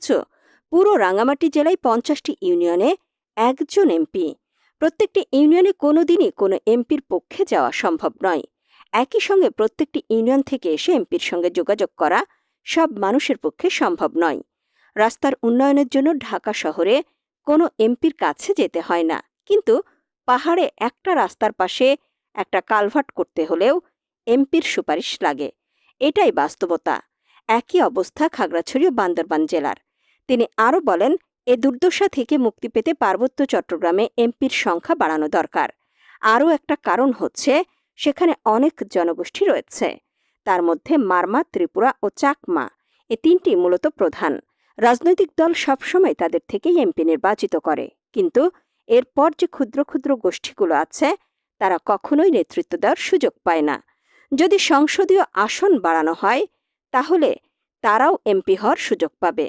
ভাবছ, পুরো রাঙামাটি জেলায় 50টি ইউনিয়নে একজন এমপি। প্রত্যেকটি ইউনিয়নে কোনোদিনই কোনো এমপির পক্ষে যাওয়া সম্ভব নয়। একই সঙ্গে প্রত্যেকটি ইউনিয়ন থেকে এসে এমপির সঙ্গে যোগাযোগ করা সব মানুষের পক্ষে সম্ভব নয়। রাস্তার উন্নয়নের জন্য ঢাকা শহরে কোনো এমপির কাছে যেতে হয় না, কিন্তু পাহাড়ে একটা রাস্তার পাশে একটা কালভার্ট করতে হলেও এমপির সুপারিশ লাগে। এটাই বাস্তবতা। একই অবস্থা খাগড়াছড়ি ও বান্দরবান জেলার। তিনি আরও বলেন, এ দুর্দশা থেকে মুক্তি পেতে পার্বত্য চট্টগ্রামে এমপির সংখ্যা বাড়ানো দরকার। আরও একটা কারণ হচ্ছে, সেখানে অনেক জনগোষ্ঠী রয়েছে। তার মধ্যে মারমা, ত্রিপুরা ও চাকমা, এ তিনটি মূলত প্রধান। রাজনৈতিক দল সবসময় তাদের থেকেই এমপি নির্বাচিত করে, কিন্তু এরপর যে ক্ষুদ্র ক্ষুদ্র গোষ্ঠীগুলো আছে, তারা কখনোই নেতৃত্ব দেওয়ার সুযোগ পায় না। যদি সংসদীয় আসন বাড়ানো হয়, তাহলে তারাও এমপি হওয়ার সুযোগ পাবে।